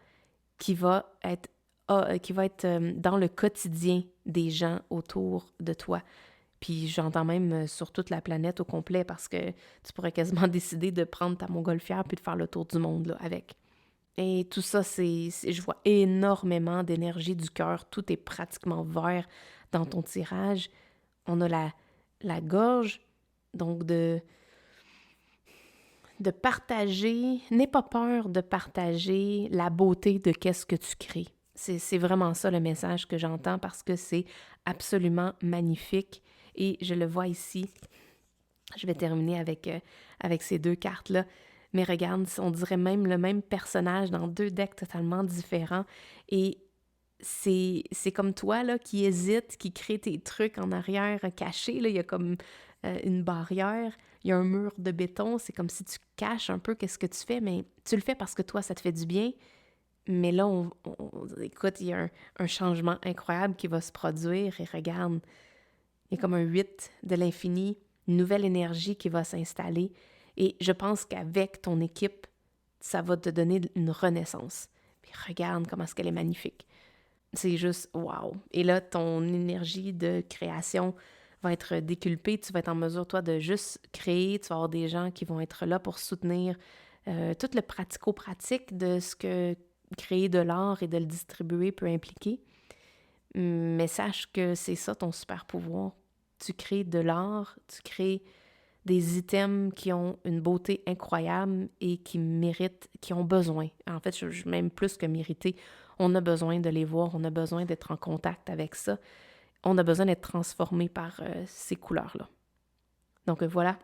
qui va être dans le quotidien des gens autour de toi. Puis j'entends même sur toute la planète au complet parce que tu pourrais quasiment décider de prendre ta montgolfière puis de faire le tour du monde là, avec. Et tout ça, je vois énormément d'énergie du cœur. Tout est pratiquement vert dans ton tirage. On a la gorge, donc de partager. N'aie pas peur de partager la beauté de qu'est-ce que tu crées. C'est vraiment ça le message que j'entends parce que c'est absolument magnifique. Et je le vois ici. Je vais terminer avec ces deux cartes-là. Mais regarde, on dirait même le même personnage dans deux decks totalement différents. Et c'est comme toi là, qui hésite, qui crée tes trucs en arrière cachés. Là. Il y a comme une barrière, il y a un mur de béton. C'est comme si tu caches un peu qu'est-ce que tu fais, mais tu le fais parce que toi, ça te fait du bien. Mais là, écoute, il y a un changement incroyable qui va se produire. Et regarde, il y a comme un 8 de l'infini, une nouvelle énergie qui va s'installer. Et je pense qu'avec ton équipe, ça va te donner une renaissance. Puis regarde comment est-ce qu'elle est magnifique. C'est juste wow. Et là, ton énergie de création va être déculpée. Tu vas être en mesure, toi, de juste créer. Tu vas avoir des gens qui vont être là pour soutenir tout le pratico-pratique de ce que créer de l'art et de le distribuer peut impliquer. Mais sache que c'est ça ton super pouvoir. Tu crées de l'art, tu crées des items qui ont une beauté incroyable et qui méritent, qui ont besoin. En fait, même plus que mériter, on a besoin de les voir, on a besoin d'être en contact avec ça. On a besoin d'être transformé par ces couleurs-là. Donc voilà,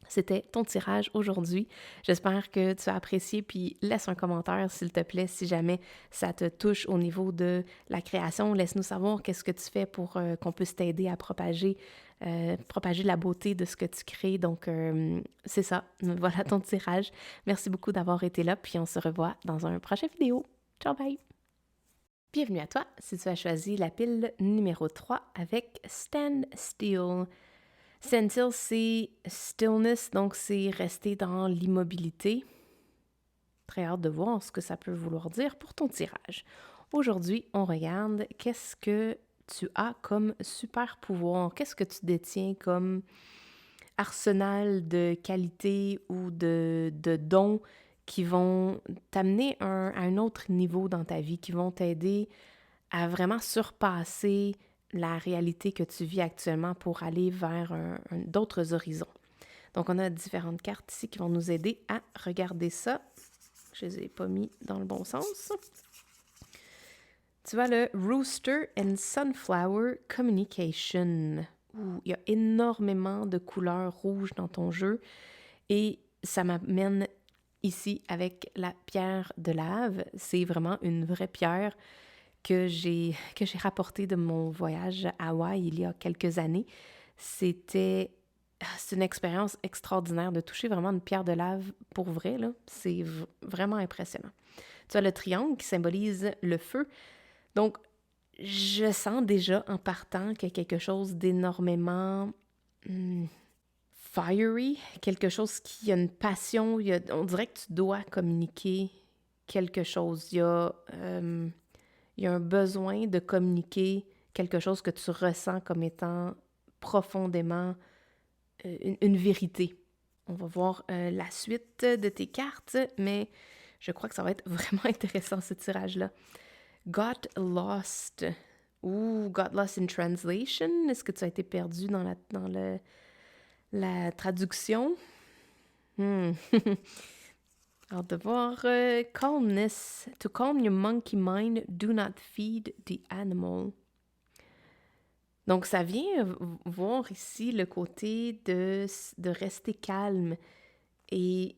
C'était ton tirage aujourd'hui. J'espère que tu as apprécié, puis laisse un commentaire, s'il te plaît, si jamais ça te touche au niveau de la création. Laisse-nous savoir qu'est-ce que tu fais pour qu'on puisse t'aider à propager la beauté de ce que tu crées. Donc, c'est ça. Voilà ton tirage. Merci beaucoup d'avoir été là, puis on se revoit dans un prochain vidéo. Ciao, bye! Bienvenue à toi si tu as choisi la pile numéro 3 avec Stand Still. Stand still, c'est stillness, donc c'est rester dans l'immobilité. Très hâte de voir ce que ça peut vouloir dire pour ton tirage. Aujourd'hui, on regarde qu'est-ce que tu as comme super pouvoir, qu'est-ce que tu détiens comme arsenal de qualités ou de dons qui vont t'amener à un autre niveau dans ta vie, qui vont t'aider à vraiment surpasser la réalité que tu vis actuellement pour aller vers d'autres horizons. Donc, on a différentes cartes ici qui vont nous aider à regarder ça. Je ne les ai pas mis dans le bon sens. Tu vois le Rooster and Sunflower Communication. Où il y a énormément de couleurs rouges dans ton jeu. Et ça m'amène ici avec la pierre de lave. C'est vraiment une vraie pierre que j'ai rapporté de mon voyage à Hawaï il y a quelques années. C'est une expérience extraordinaire de toucher vraiment une pierre de lave pour vrai, là. C'est vraiment impressionnant. Tu as le triangle qui symbolise le feu. Donc, je sens déjà en partant qu'il y a quelque chose d'énormément fiery, quelque chose qui a une passion. On dirait que tu dois communiquer quelque chose. Il y a un besoin de communiquer quelque chose que tu ressens comme étant profondément une vérité. On va voir la suite de tes cartes, mais je crois que ça va être vraiment intéressant ce tirage-là. Got lost. Ou got lost in translation. Est-ce que tu as été perdu dans la traduction? Hâte de voir. Calmness. To calm your monkey mind, do not feed the animal. Donc, ça vient voir ici le côté de rester calme. Et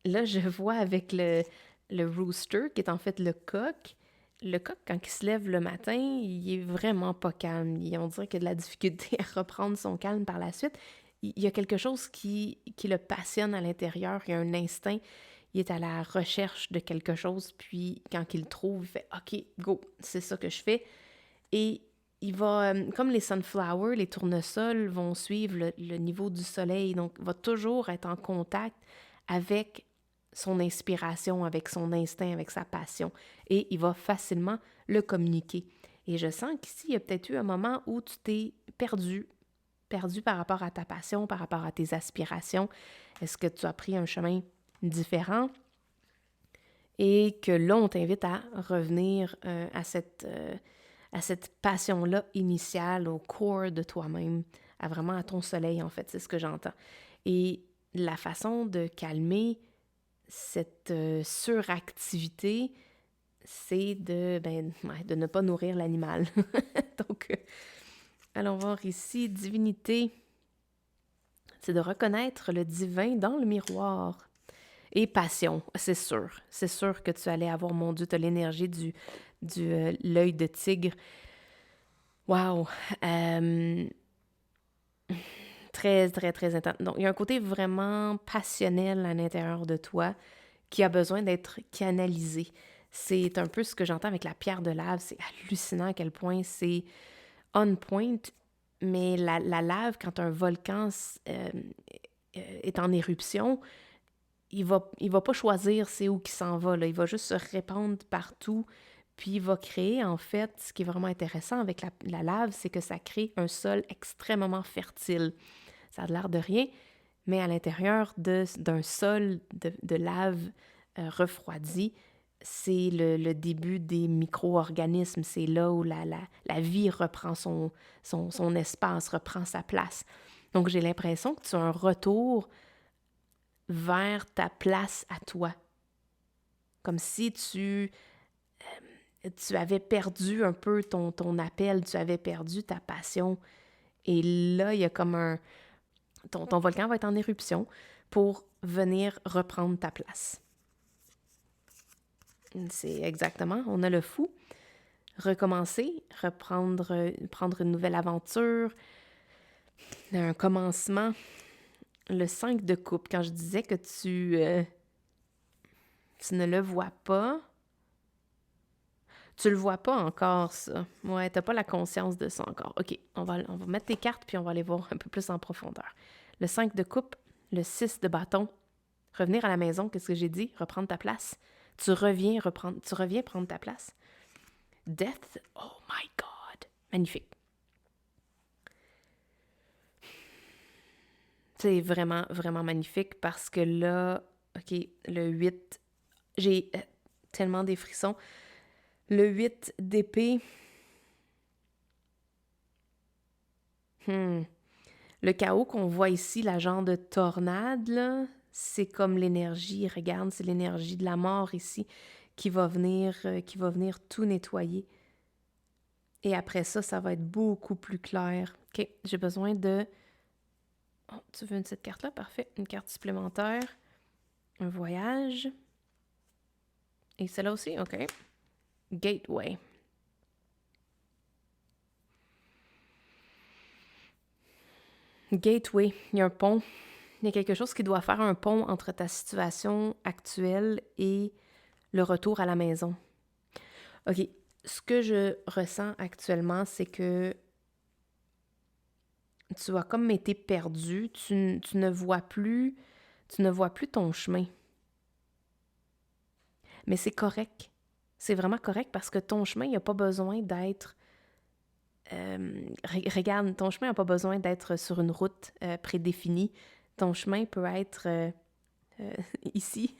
là, je vois avec le rooster, qui est en fait le coq. Le coq, quand il se lève le matin, il est vraiment pas calme. On dirait qu'il a de la difficulté à reprendre son calme par la suite. Il y a quelque chose qui le passionne à l'intérieur. Il y a un instinct. Il est à la recherche de quelque chose. Puis, quand il le trouve, il fait « OK, go, c'est ça que je fais. » Et il va, comme les sunflowers, les tournesols vont suivre le niveau du soleil. Donc, il va toujours être en contact avec son inspiration, avec son instinct, avec sa passion. Et il va facilement le communiquer. Et je sens qu'ici, il y a peut-être eu un moment où tu t'es perdu par rapport à ta passion, par rapport à tes aspirations. Est-ce que tu as pris un chemin différent? Et que là, on t'invite à revenir à cette passion-là initiale, au core de toi-même, à ton soleil, en fait, c'est ce que j'entends. Et la façon de calmer cette suractivité, c'est de ne pas nourrir l'animal. Donc, allons voir ici, divinité, c'est de reconnaître le divin dans le miroir. Et passion, c'est sûr que tu allais avoir, mon Dieu, tu as l'énergie du l'œil de tigre. Wow! Très, très, très intense. Donc, il y a un côté vraiment passionnel à l'intérieur de toi qui a besoin d'être canalisé. C'est un peu ce que j'entends avec la pierre de lave. C'est hallucinant à quel point c'est on point, mais la lave, quand un volcan est en éruption, il va pas choisir c'est où qu'il s'en va, là. Il va juste se répandre partout, puis il va créer, en fait, ce qui est vraiment intéressant avec la lave, c'est que ça crée un sol extrêmement fertile. Ça a l'air de rien, mais à l'intérieur d'un sol de lave refroidi, c'est le début des micro-organismes. C'est là où la vie reprend son espace, reprend sa place. Donc, j'ai l'impression que tu as un retour vers ta place à toi. Comme si tu avais perdu un peu ton appel, tu avais perdu ta passion. Et là, il y a comme ton volcan va être en éruption pour venir reprendre ta place. C'est exactement, on a le fou. Recommencer, prendre une nouvelle aventure, un commencement. Le 5 de coupe, quand je disais que tu ne le vois pas, tu le vois pas encore, ça. Ouais, t'as pas la conscience de ça encore. OK, on va mettre tes cartes, puis on va aller voir un peu plus en profondeur. Le 5 de coupe, le 6 de bâton, revenir à la maison, qu'est-ce que j'ai dit? Reprendre ta place. Tu reviens prendre ta place. Death, oh my God! Magnifique. C'est vraiment, vraiment magnifique parce que là, OK, le 8, j'ai tellement des frissons. Le 8 d'épée, le chaos qu'on voit ici, la genre de tornade, là, c'est comme l'énergie, regarde, c'est l'énergie de la mort ici qui va venir tout nettoyer. Et après ça, ça va être beaucoup plus clair. OK, j'ai besoin de... Oh, tu veux cette carte-là? Parfait. Une carte supplémentaire. Un voyage. Et celle-là aussi? OK. Gateway. Gateway, il y a un pont. Il y a quelque chose qui doit faire un pont entre ta situation actuelle et le retour à la maison. OK, ce que je ressens actuellement, c'est que tu as comme été perdu, tu ne vois plus ton chemin. Mais c'est correct. C'est vraiment correct parce que ton chemin, il n'a pas besoin d'être... regarde, ton chemin n'a pas besoin d'être sur une route prédéfinie. Ton chemin peut être ici,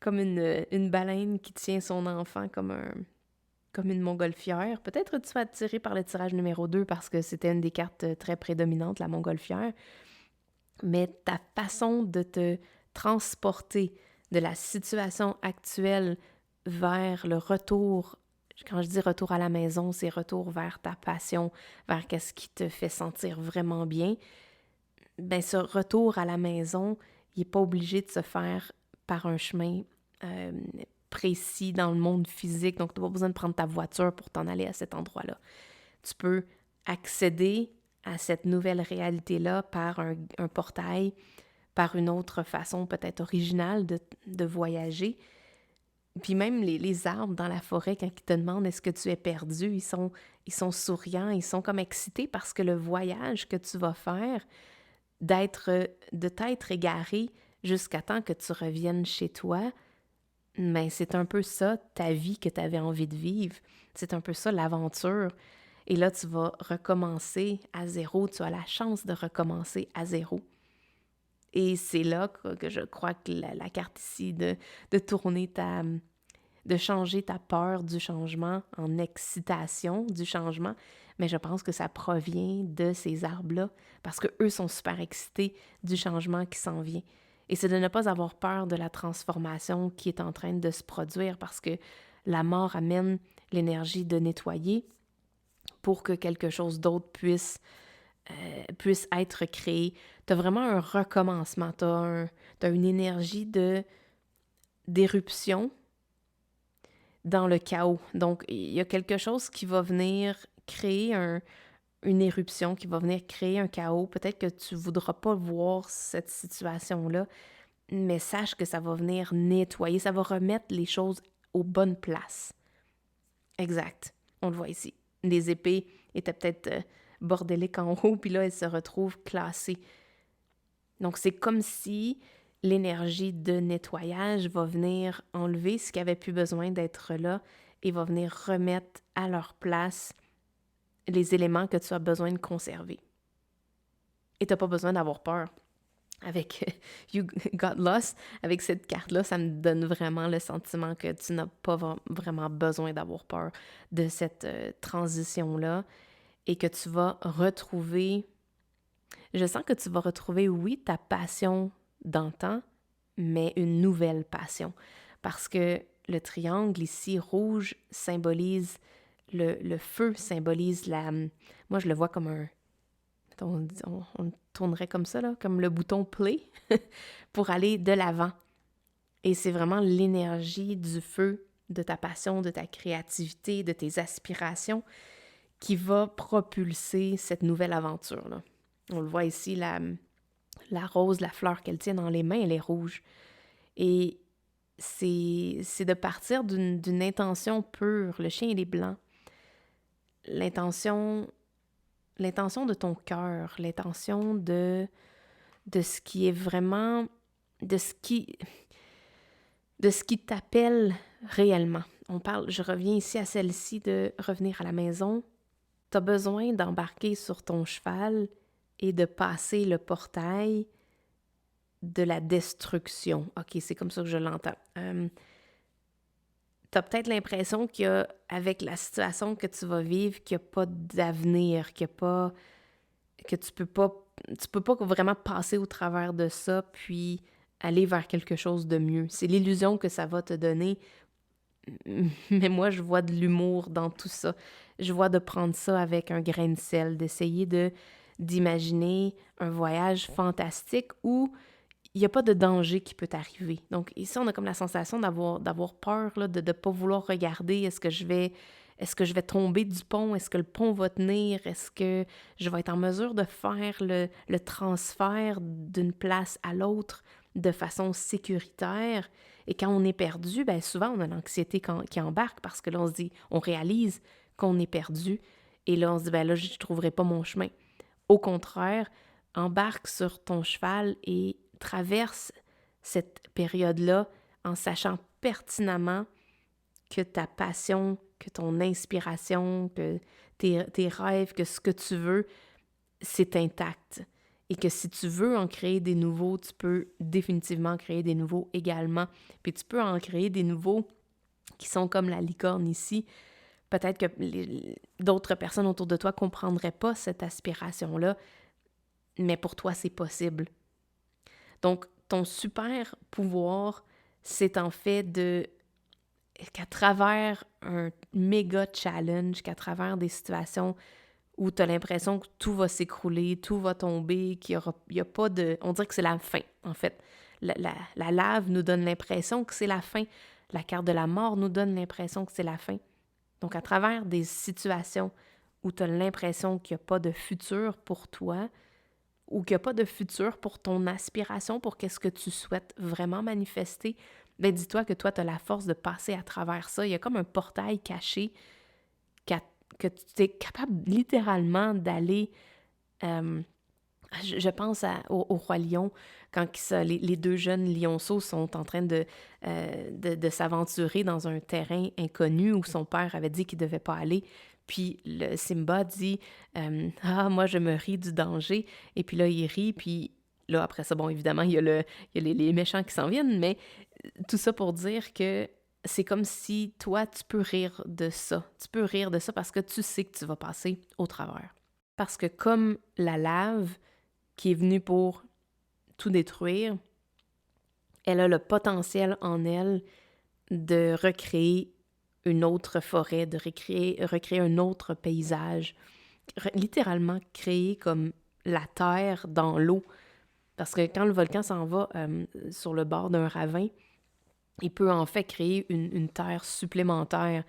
comme une baleine qui tient son enfant comme une montgolfière. Peut-être que tu vas attirer par le tirage numéro 2 parce que c'était une des cartes très prédominantes, la montgolfière. Mais ta façon de te transporter de la situation actuelle vers le retour, quand je dis retour à la maison, c'est retour vers ta passion, vers qu'est-ce qui te fait sentir vraiment bien. Ben, ce retour à la maison, il n'est pas obligé de se faire par un chemin précis dans le monde physique. Donc, tu n'as pas besoin de prendre ta voiture pour t'en aller à cet endroit-là. Tu peux accéder à cette nouvelle réalité-là par un portail, par une autre façon peut-être originale de voyager. Puis même les arbres dans la forêt, quand ils te demandent est-ce que tu es perdu, ils sont souriants, ils sont comme excités parce que le voyage que tu vas faire, de t'être égaré jusqu'à temps que tu reviennes chez toi, mais c'est un peu ça, ta vie que tu avais envie de vivre. C'est un peu ça, l'aventure. Et là, tu vas recommencer à zéro. Tu as la chance de recommencer à zéro. Et c'est là que je crois que la carte ici de tourner de changer ta peur du changement en excitation du changement, mais je pense que ça provient de ces arbres-là parce qu'eux sont super excités du changement qui s'en vient. Et c'est de ne pas avoir peur de la transformation qui est en train de se produire parce que la mort amène l'énergie de nettoyer pour que quelque chose d'autre puisse être créé. Tu as vraiment un recommencement, tu as une énergie d'éruption dans le chaos. Donc, il y a quelque chose qui va venir créer une éruption, qui va venir créer un chaos. Peut-être que tu ne voudras pas voir cette situation-là, mais sache que ça va venir nettoyer, ça va remettre les choses aux bonnes places. Exact. On le voit ici. Les épées étaient peut-être bordéliques en haut, puis là, elles se retrouvent classées. Donc, c'est comme si l'énergie de nettoyage va venir enlever ce qui avait plus besoin d'être là et va venir remettre à leur place les éléments que tu as besoin de conserver. Et tu n'as pas besoin d'avoir peur. Avec You Got Lost, avec cette carte-là, ça me donne vraiment le sentiment que tu n'as pas vraiment besoin d'avoir peur de cette transition-là et que tu vas retrouver... Je sens que tu vas retrouver, oui, ta passion d'antan, mais une nouvelle passion. Parce que le triangle ici, rouge, symbolise le feu, symbolise la... Moi, je le vois comme on le tournerait comme ça, là, comme le bouton play, pour aller de l'avant. Et c'est vraiment l'énergie du feu, de ta passion, de ta créativité, de tes aspirations qui va propulser cette nouvelle aventure-là. On le voit ici, la rose, la fleur qu'elle tient dans les mains, elle est rouge. Et c'est de partir d'une intention pure. Le chien, il est blanc. L'intention de ton cœur, l'intention de ce qui est vraiment, de ce qui t'appelle réellement. Je reviens ici à celle-ci de revenir à la maison. Tu as besoin d'embarquer sur ton cheval et de passer le portail de la destruction. OK, c'est comme ça que je l'entends. Tu as peut-être l'impression qu'avec la situation que tu vas vivre, qu'il n'y a pas d'avenir, que tu peux pas vraiment passer au travers de ça puis aller vers quelque chose de mieux. C'est l'illusion que ça va te donner. Mais moi, je vois de l'humour dans tout ça. Je vois de prendre ça avec un grain de sel, d'essayer d'imaginer un voyage fantastique où il n'y a pas de danger qui peut arriver. Donc ici, on a comme la sensation d'avoir peur, là, de ne pas vouloir regarder. Est-ce que je vais tomber du pont? Est-ce que le pont va tenir? Est-ce que je vais être en mesure de faire le transfert d'une place à l'autre de façon sécuritaire? Et quand on est perdu, bien souvent, on a l'anxiété qui embarque parce que là, on réalise qu'on est perdu. Et là, on se dit, bien là, je ne trouverai pas mon chemin. Au contraire, embarque sur ton cheval et traverse cette période-là en sachant pertinemment que ta passion, que ton inspiration, que tes rêves, que ce que tu veux, c'est intact. Et que si tu veux en créer des nouveaux, tu peux définitivement créer des nouveaux également. Puis tu peux en créer des nouveaux qui sont comme la licorne ici. Peut-être que d'autres personnes autour de toi ne comprendraient pas cette aspiration-là, mais pour toi, c'est possible. Donc, ton super pouvoir, c'est en fait qu'à travers un méga challenge, qu'à travers des situations où tu as l'impression que tout va s'écrouler, tout va tomber, il y a pas de... On dirait que c'est la fin, en fait. La lave nous donne l'impression que c'est la fin. La carte de la mort nous donne l'impression que c'est la fin. Donc, à travers des situations où tu as l'impression qu'il n'y a pas de futur pour toi, ou qu'il n'y a pas de futur pour ton aspiration, pour qu'est-ce que tu souhaites vraiment manifester, bien dis-toi que toi, tu as la force de passer à travers ça. Il y a comme un portail caché que tu es capable littéralement d'aller... je pense au Roi Lion, quand les deux jeunes lionceaux sont en train de s'aventurer dans un terrain inconnu où son père avait dit qu'il ne devait pas aller. Puis le Simba dit « Ah, moi, je me ris du danger. » Et puis là, il rit, puis là, après ça, bon, évidemment, il y a les méchants qui s'en viennent, mais tout ça pour dire que c'est comme si toi, tu peux rire de ça. Tu peux rire de ça parce que tu sais que tu vas passer au travers. Parce que comme la lave qui est venue pour tout détruire, elle a le potentiel en elle de recréer une autre forêt, de recréer un autre paysage, littéralement créer comme la terre dans l'eau. Parce que quand le volcan s'en va sur le bord d'un ravin, il peut en fait créer une terre supplémentaire.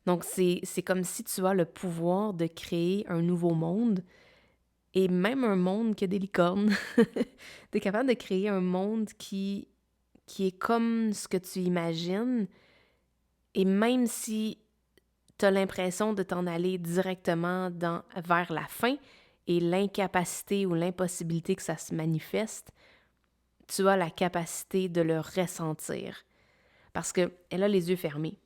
Donc, c'est comme si tu as le pouvoir de créer un nouveau monde et même un monde qui a des licornes. Tu es capable de créer un monde qui est comme ce que tu imagines. Et même si tu as l'impression de t'en aller directement vers la fin et l'incapacité ou l'impossibilité que ça se manifeste, tu as la capacité de le ressentir. Parce qu'elle a les yeux fermés.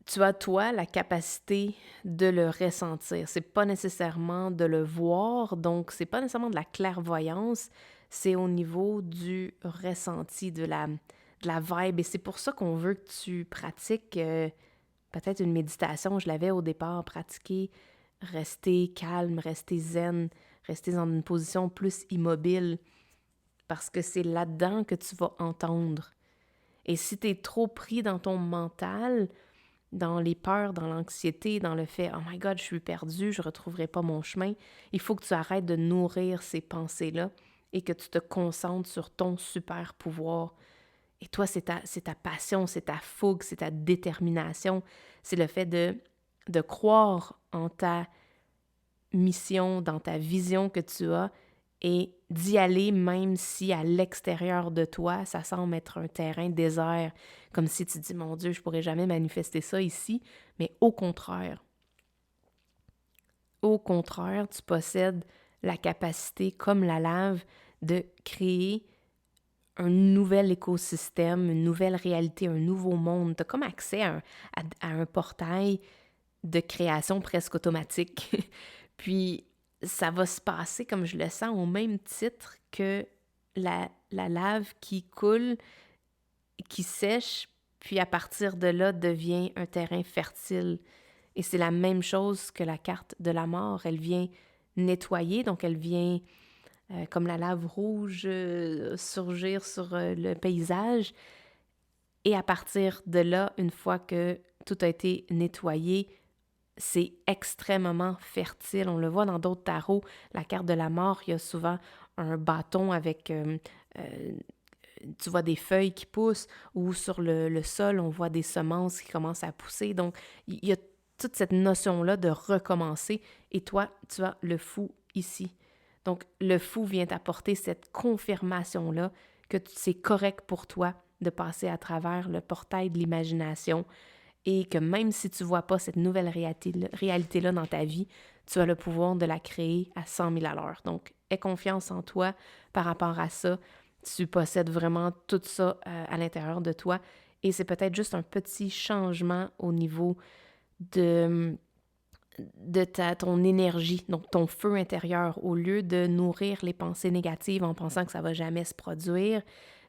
Tu as, toi, la capacité de le ressentir. C'est pas nécessairement de le voir, donc c'est pas nécessairement de la clairvoyance, c'est au niveau du ressenti, de la vibe. Et c'est pour ça qu'on veut que tu pratiques peut-être une méditation. Je l'avais au départ pratiqué. Rester calme, rester zen, rester dans une position plus immobile, parce que c'est là-dedans que tu vas entendre. Et si tu es trop pris dans ton mental, dans les peurs, dans l'anxiété, dans le fait « Oh my God, je suis perdue, je ne retrouverai pas mon chemin », il faut que tu arrêtes de nourrir ces pensées-là et que tu te concentres sur ton super pouvoir. Et toi, c'est ta passion, c'est ta fougue, c'est ta détermination, c'est le fait de croire en ta mission, dans ta vision que tu as et d'y aller même si à l'extérieur de toi, ça semble être un terrain désert, comme si tu dis « Mon Dieu, je pourrais jamais manifester ça ici », mais au contraire, tu possèdes la capacité, comme la lave, de créer un nouvel écosystème, une nouvelle réalité, un nouveau monde. Tu as comme accès à un portail de création presque automatique. Puis, ça va se passer, comme je le sens, au même titre que la lave qui coule, qui sèche, puis à partir de là, devient un terrain fertile. Et c'est la même chose que la carte de la mort. Elle vient nettoyer, donc elle vient, comme la lave rouge, surgir sur le paysage. Et à partir de là, une fois que tout a été nettoyé, c'est extrêmement fertile. On le voit dans d'autres tarots. La carte de la mort, il y a souvent un bâton avec, tu vois des feuilles qui poussent, ou sur le sol, on voit des semences qui commencent à pousser. Donc, il y a toute cette notion-là de recommencer. Et toi, tu as le fou ici. Donc, le fou vient t'apporter cette confirmation-là que c'est correct pour toi de passer à travers le portail de l'imagination et que même si tu ne vois pas cette nouvelle réalité-là dans ta vie, tu as le pouvoir de la créer à 100 000 à l'heure. Donc, aie confiance en toi par rapport à ça. Tu possèdes vraiment tout ça à l'intérieur de toi et c'est peut-être juste un petit changement au niveau de ton énergie, donc ton feu intérieur. Au lieu de nourrir les pensées négatives en pensant que ça va jamais se produire,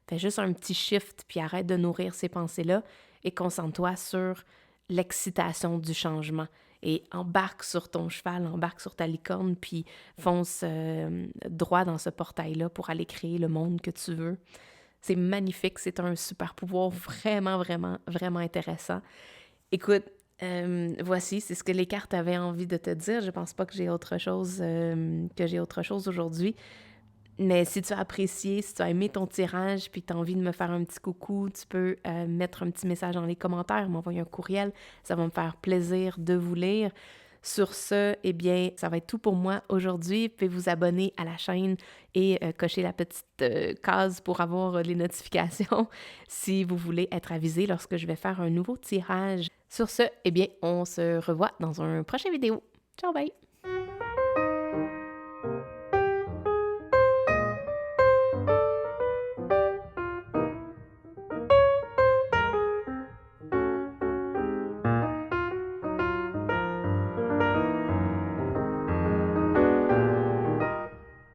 fais juste un petit shift puis arrête de nourrir ces pensées-là et concentre-toi sur l'excitation du changement. Et embarque sur ton cheval, embarque sur ta licorne, puis fonce droit dans ce portail-là pour aller créer le monde que tu veux. C'est magnifique, c'est un super pouvoir vraiment, vraiment, vraiment intéressant. Écoute, voici, c'est ce que les cartes avaient envie de te dire. Je pense pas que j'ai autre chose aujourd'hui. Mais si tu as apprécié, si tu as aimé ton tirage puis que tu as envie de me faire un petit coucou, tu peux mettre un petit message dans les commentaires, m'envoyer un courriel. Ça va me faire plaisir de vous lire. Sur ce, eh bien, ça va être tout pour moi aujourd'hui. Vous pouvez vous abonner à la chaîne et cocher la petite case pour avoir les notifications si vous voulez être avisé lorsque je vais faire un nouveau tirage. Sur ce, eh bien, on se revoit dans un prochain vidéo. Ciao, bye!